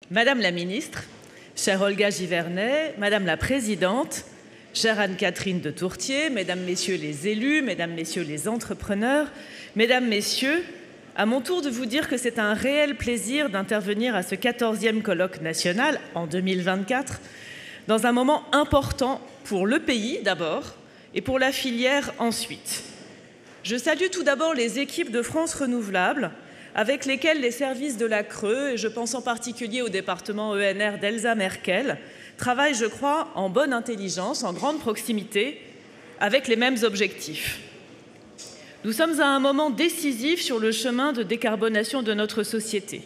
Madame la ministre, chère Olga Givernet, Madame la présidente, chère Anne-Catherine de Tourtier, Mesdames, Messieurs les élus, Mesdames, Messieurs les entrepreneurs, Mesdames, Messieurs, à mon tour de vous dire que c'est un réel plaisir d'intervenir à ce 14e colloque national en 2024, dans un moment important pour le pays d'abord et pour la filière ensuite. Je salue tout d'abord les équipes de France Renouvelable, avec lesquelles les services de la Creux, et je pense en particulier au département ENR d'Elsa Merkel, travaillent, je crois, en bonne intelligence, en grande proximité, avec les mêmes objectifs. Nous sommes à un moment décisif sur le chemin de décarbonation de notre société.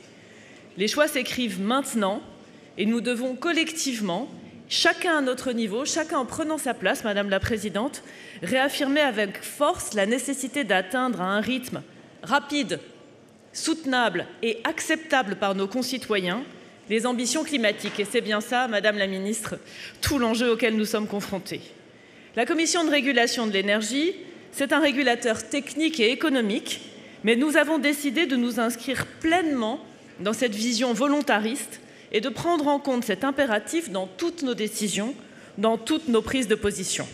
Les choix s'écrivent maintenant et nous devons collectivement, chacun à notre niveau, chacun en prenant sa place, Madame la Présidente, réaffirmer avec force la nécessité d'atteindre à un rythme rapide, soutenable et acceptable par nos concitoyens les ambitions climatiques. Et c'est bien ça, Madame la Ministre, tout l'enjeu auquel nous sommes confrontés. La Commission de régulation de l'énergie, c'est un régulateur technique et économique, mais nous avons décidé de nous inscrire pleinement dans cette vision volontariste et de prendre en compte cet impératif dans toutes nos décisions, dans toutes nos prises de position.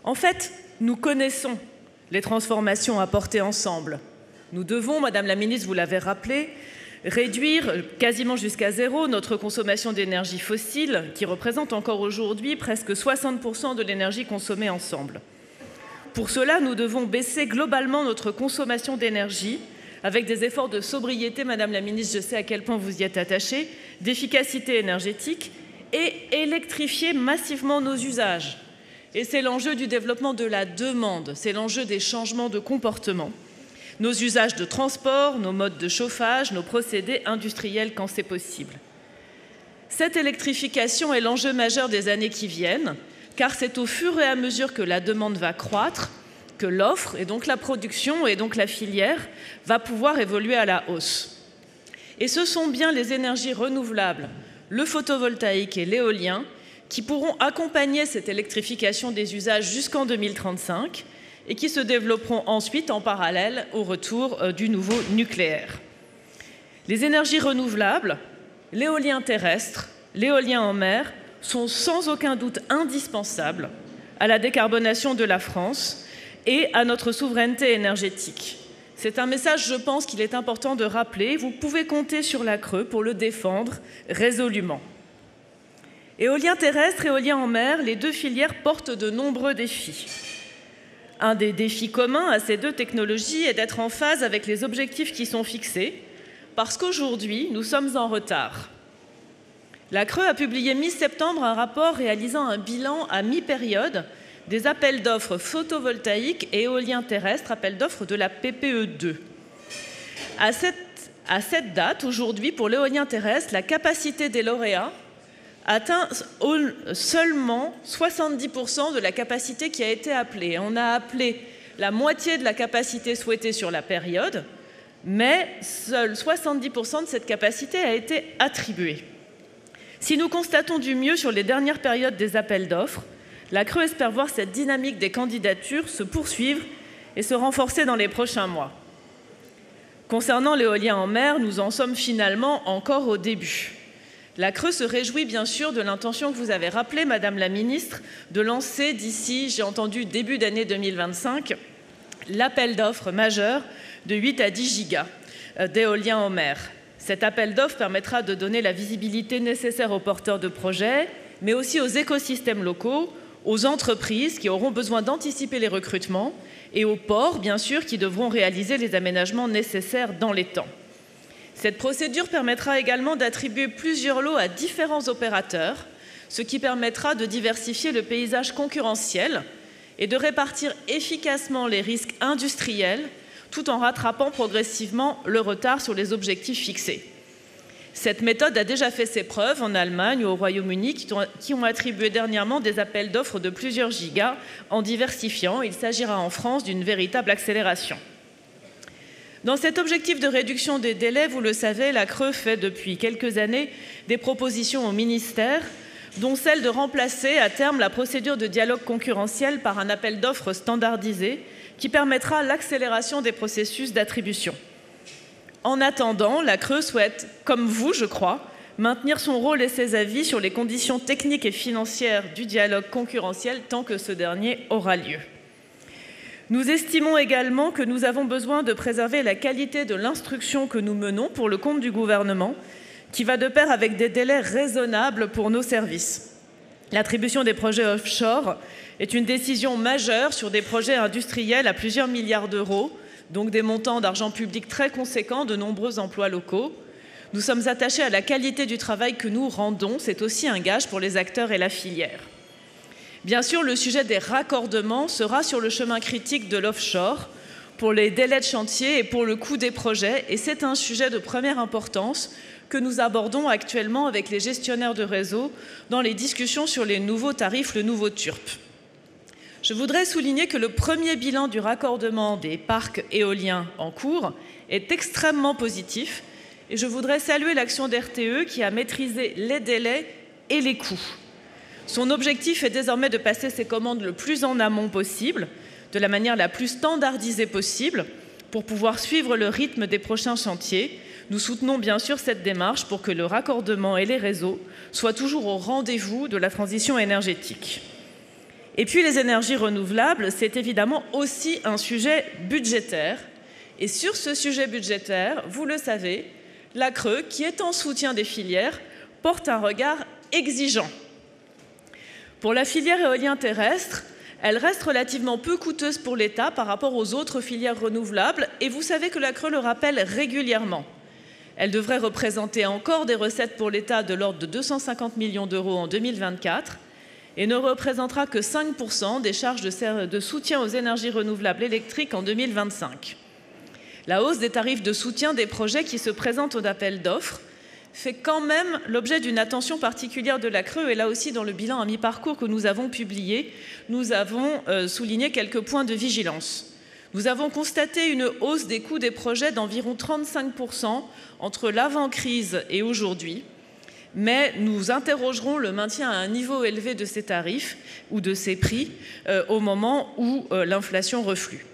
En fait, nous connaissons les transformations à porter ensemble. Nous devons, Madame la Ministre, vous l'avez rappelé, réduire quasiment jusqu'à zéro notre consommation d'énergie fossile, qui représente encore aujourd'hui presque 60% de l'énergie consommée ensemble. Pour cela, nous devons baisser globalement notre consommation d'énergie, avec des efforts de sobriété, Madame la Ministre, je sais à quel point vous y êtes attachée, d'efficacité énergétique, et électrifier massivement nos usages. Et c'est l'enjeu du développement de la demande, c'est l'enjeu des changements de comportement. Nos usages de transport, nos modes de chauffage, nos procédés industriels quand c'est possible. Cette électrification est l'enjeu majeur des années qui viennent, car c'est au fur et à mesure que la demande va croître, que l'offre, et donc la production, et donc la filière, va pouvoir évoluer à la hausse. Et ce sont bien les énergies renouvelables, le photovoltaïque et l'éolien, qui pourront accompagner cette électrification des usages jusqu'en 2035, et qui se développeront ensuite en parallèle au retour du nouveau nucléaire. Les énergies renouvelables, l'éolien terrestre, l'éolien en mer sont sans aucun doute indispensables à la décarbonation de la France et à notre souveraineté énergétique. C'est un message, je pense, qu'il est important de rappeler. Vous pouvez compter sur la Creux pour le défendre résolument. Éolien terrestre et éolien en mer, les deux filières portent de nombreux défis. Un des défis communs à ces deux technologies est d'être en phase avec les objectifs qui sont fixés, parce qu'aujourd'hui, nous sommes en retard. La Creux a publié mi-septembre un rapport réalisant un bilan à mi-période des appels d'offres photovoltaïques et éolien terrestre, appels d'offres de la PPE2. À cette date, aujourd'hui, pour l'éolien terrestre, la capacité des lauréats atteint seulement 70% de la capacité qui a été appelée. On a appelé la moitié de la capacité souhaitée sur la période, mais seuls 70% de cette capacité a été attribuée. Si nous constatons du mieux sur les dernières périodes des appels d'offres, la Creux espère voir cette dynamique des candidatures se poursuivre et se renforcer dans les prochains mois. Concernant l'éolien en mer, nous en sommes finalement encore au début. La Creux se réjouit bien sûr de l'intention que vous avez rappelée, Madame la Ministre, de lancer d'ici, j'ai entendu, début d'année 2025, l'appel d'offres majeur de 8 à 10 gigas d'éolien en mer. Cet appel d'offres permettra de donner la visibilité nécessaire aux porteurs de projets, mais aussi aux écosystèmes locaux, aux entreprises qui auront besoin d'anticiper les recrutements et aux ports, bien sûr, qui devront réaliser les aménagements nécessaires dans les temps. Cette procédure permettra également d'attribuer plusieurs lots à différents opérateurs, ce qui permettra de diversifier le paysage concurrentiel et de répartir efficacement les risques industriels tout en rattrapant progressivement le retard sur les objectifs fixés. Cette méthode a déjà fait ses preuves en Allemagne ou au Royaume-Uni qui ont attribué dernièrement des appels d'offres de plusieurs gigas en diversifiant. Il s'agira en France d'une véritable accélération. Dans cet objectif de réduction des délais, vous le savez, la Creux fait depuis quelques années des propositions au ministère, dont celle de remplacer à terme la procédure de dialogue concurrentiel par un appel d'offres standardisé qui permettra l'accélération des processus d'attribution. En attendant, la Creux souhaite, comme vous, je crois, maintenir son rôle et ses avis sur les conditions techniques et financières du dialogue concurrentiel tant que ce dernier aura lieu. Nous estimons également que nous avons besoin de préserver la qualité de l'instruction que nous menons pour le compte du gouvernement, qui va de pair avec des délais raisonnables pour nos services. L'attribution des projets offshore est une décision majeure sur des projets industriels à plusieurs milliards d'euros, donc des montants d'argent public très conséquents, de nombreux emplois locaux. Nous sommes attachés à la qualité du travail que nous rendons, c'est aussi un gage pour les acteurs et la filière. Bien sûr, le sujet des raccordements sera sur le chemin critique de l'offshore pour les délais de chantier et pour le coût des projets, et c'est un sujet de première importance que nous abordons actuellement avec les gestionnaires de réseau dans les discussions sur les nouveaux tarifs, le nouveau TURP. Je voudrais souligner que le premier bilan du raccordement des parcs éoliens en cours est extrêmement positif, et je voudrais saluer l'action d'RTE qui a maîtrisé les délais et les coûts. Son objectif est désormais de passer ses commandes le plus en amont possible, de la manière la plus standardisée possible, pour pouvoir suivre le rythme des prochains chantiers. Nous soutenons bien sûr cette démarche pour que le raccordement et les réseaux soient toujours au rendez-vous de la transition énergétique. Et puis les énergies renouvelables, c'est évidemment aussi un sujet budgétaire. Et sur ce sujet budgétaire, vous le savez, la CRE, qui est en soutien des filières, porte un regard exigeant. Pour la filière éolien terrestre, elle reste relativement peu coûteuse pour l'État par rapport aux autres filières renouvelables, et vous savez que la CRE le rappelle régulièrement. Elle devrait représenter encore des recettes pour l'État de l'ordre de 250 millions d'euros en 2024 et ne représentera que 5% des charges de soutien aux énergies renouvelables électriques en 2025. La hausse des tarifs de soutien des projets qui se présentent aux appels d'offres fait quand même l'objet d'une attention particulière de la CRE, et là aussi dans le bilan à mi-parcours que nous avons publié, nous avons souligné quelques points de vigilance. Nous avons constaté une hausse des coûts des projets d'environ 35% entre l'avant-crise et aujourd'hui, mais nous interrogerons le maintien à un niveau élevé de ces tarifs ou de ces prix au moment où l'inflation reflue.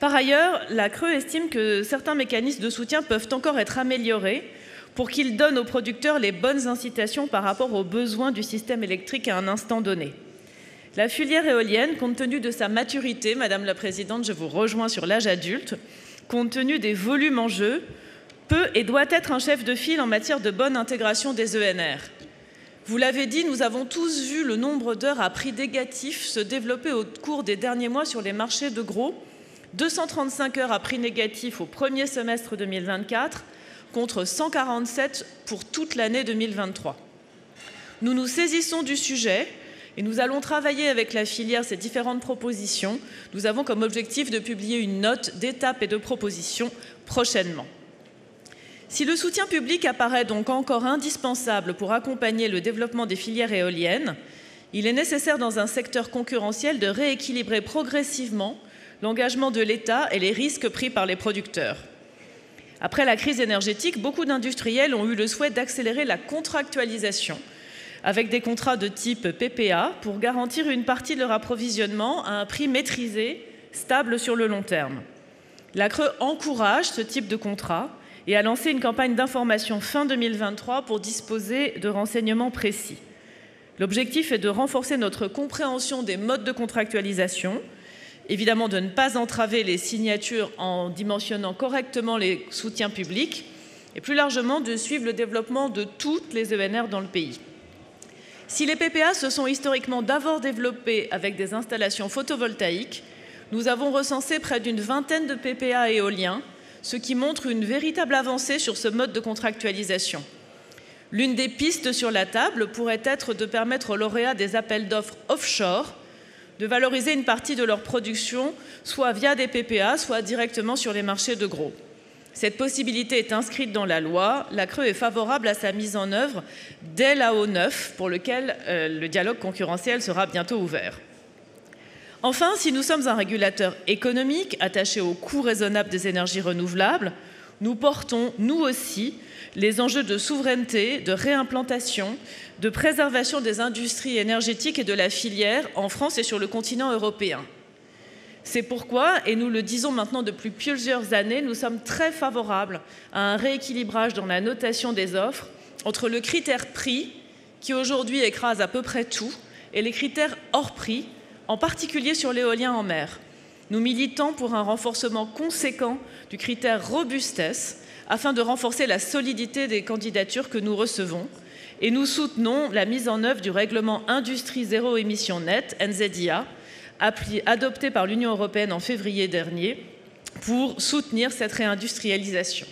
Par ailleurs, la CRE estime que certains mécanismes de soutien peuvent encore être améliorés pour qu'ils donnent aux producteurs les bonnes incitations par rapport aux besoins du système électrique à un instant donné. La filière éolienne, compte tenu de sa maturité, Madame la Présidente, je vous rejoins sur l'âge adulte, compte tenu des volumes en jeu, peut et doit être un chef de file en matière de bonne intégration des ENR. Vous l'avez dit, nous avons tous vu le nombre d'heures à prix négatif se développer au cours des derniers mois sur les marchés de gros. 235 heures à prix négatif au premier semestre 2024, contre 147 pour toute l'année 2023. Nous nous saisissons du sujet et nous allons travailler avec la filière ces différentes propositions. Nous avons comme objectif de publier une note d'étape et de propositions prochainement. Si le soutien public apparaît donc encore indispensable pour accompagner le développement des filières éoliennes, il est nécessaire dans un secteur concurrentiel de rééquilibrer progressivement l'engagement de l'État et les risques pris par les producteurs. Après la crise énergétique, beaucoup d'industriels ont eu le souhait d'accélérer la contractualisation avec des contrats de type PPA pour garantir une partie de leur approvisionnement à un prix maîtrisé, stable sur le long terme. La CRE encourage ce type de contrat et a lancé une campagne d'information fin 2023 pour disposer de renseignements précis. L'objectif est de renforcer notre compréhension des modes de contractualisation, évidemment de ne pas entraver les signatures en dimensionnant correctement les soutiens publics et plus largement de suivre le développement de toutes les ENR dans le pays. Si les PPA se sont historiquement d'abord développés avec des installations photovoltaïques, nous avons recensé près d'une vingtaine de PPA éoliens, ce qui montre une véritable avancée sur ce mode de contractualisation. L'une des pistes sur la table pourrait être de permettre aux lauréats des appels d'offres offshore de valoriser une partie de leur production, soit via des PPA, soit directement sur les marchés de gros. Cette possibilité est inscrite dans la loi. La CRE est favorable à sa mise en œuvre dès l'AO9, pour lequel le dialogue concurrentiel sera bientôt ouvert. Enfin, si nous sommes un régulateur économique attaché au coût raisonnable des énergies renouvelables, nous portons, nous aussi, les enjeux de souveraineté, de réimplantation, de préservation des industries énergétiques et de la filière en France et sur le continent européen. C'est pourquoi, et nous le disons maintenant depuis plusieurs années, nous sommes très favorables à un rééquilibrage dans la notation des offres entre le critère prix, qui aujourd'hui écrase à peu près tout, et les critères hors prix, en particulier sur l'éolien en mer. Nous militons pour un renforcement conséquent du critère robustesse afin de renforcer la solidité des candidatures que nous recevons. Et nous soutenons la mise en œuvre du règlement Industrie zéro émission nette, NZIA, adopté par l'Union européenne en février dernier, pour soutenir cette réindustrialisation.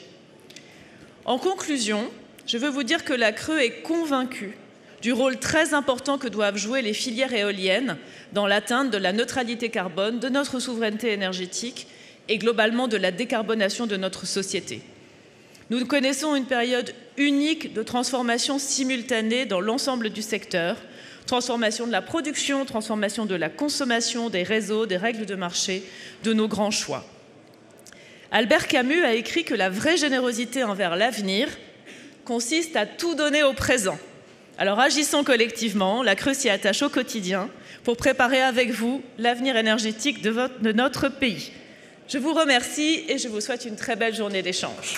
En conclusion, je veux vous dire que la CRE est convaincue du rôle très important que doivent jouer les filières éoliennes dans l'atteinte de la neutralité carbone, de notre souveraineté énergétique et globalement de la décarbonation de notre société. Nous connaissons une période unique de transformation simultanée dans l'ensemble du secteur, transformation de la production, transformation de la consommation, des réseaux, des règles de marché, de nos grands choix. Albert Camus a écrit que la vraie générosité envers l'avenir consiste à tout donner au présent. Alors agissons collectivement, la CRE s'y attache au quotidien pour préparer avec vous l'avenir énergétique de notre pays. Je vous remercie et je vous souhaite une très belle journée d'échange.